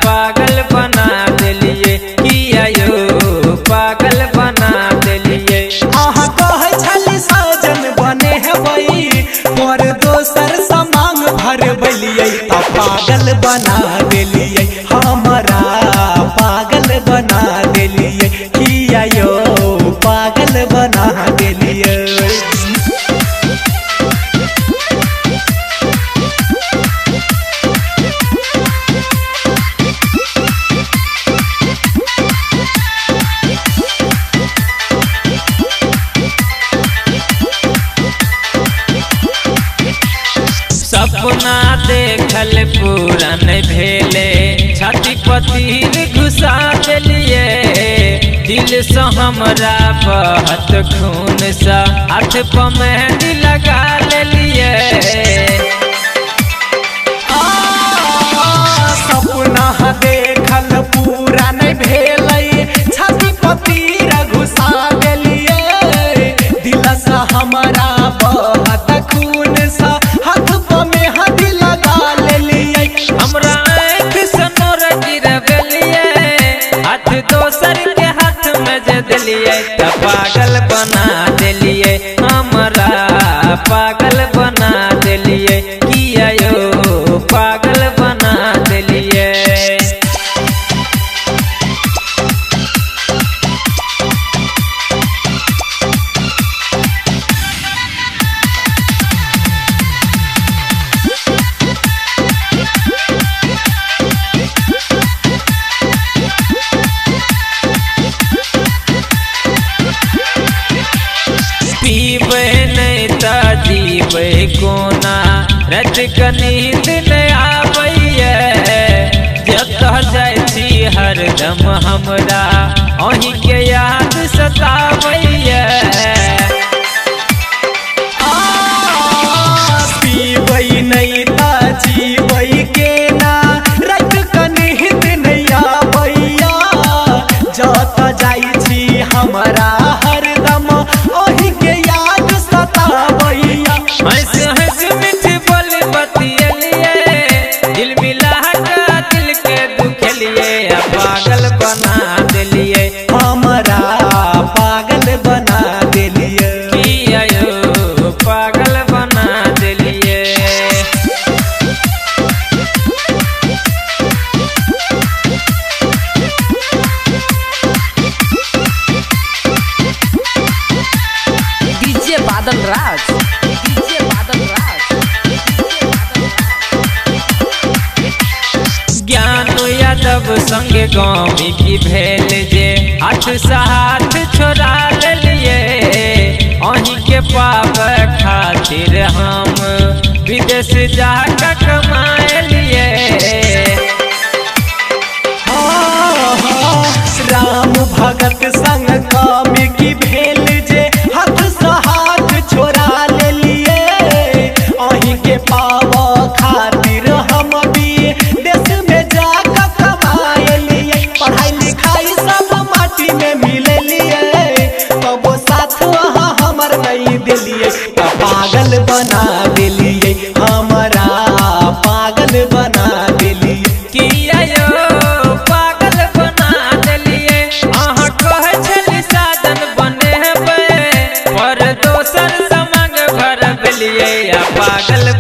पागल बना दिलिए किया यो पागल बना दिलिए। आहा कहे छली साजन बने है बई पर दोसर समांग भर बलिए त पागल बना दिलिए हमरा पागल बना दिलिए किया यो पागल बना दिलिए। सपना देखल पूरन भेले छाती पतीर घुसा दिलिए दिल से हमरा बहत खून सा हाथ पर मेहंदी लगा लिये। सपना देखल पूरा नहीं भेलै छाती पतीर घुसा दिलिए दिल से हमरा बहत खून सा हाथ पर मेहंदी लगा लिये। हमरा आँख से नोर गिरवलिए हाथ दोसर के हाथ में जे दिलिए त पागल बना दिलिए हमरा पागल बना दिलिए किया यो पागल बना दिलिए। पीबे नहीं त जीवे कोना रात के नींद नहीं आबैये जतः जाइ छी हरदम हमरा अहीं के याद सताबैये। पीबै नहीं त जीबै केना रात के नींद नहीं आबैया जतऽ जाइ छी हमरा हरदम ओही के याद सताबैया। हंस हंस मीठ बोल बतियलिए दिल मिला के दिल के दुखलिए पागल बना दिलिए हमरा पागल बना दिलिए किया यो पागल बना दिलिए। डीजे बादल राज, डीजे बादल राज। ज्ञान यादव संगे गाँवी की भेल जे हाथ से हाथ छोड़ा लिये अहीं के पावे खातिर हम विदेश जाकर कमाए लिए। राम भगत संग कामी की भेल जे हाथ से हाथ छोड़ा लेलिए अहीं के पाव खातिर हम भी देश में जाकर कमाए लिए। पढ़ाई लिखाई सब माटी में मिले लिए तब साथ वहाँ हमर नहीं दिलिए त पागल बना दिलिए हमरा पागल बना दिलिए किया यो पागल बना दिलिए। अहाँ कहे छली साधन बने पर दोसर समांग भर बिलिए पागल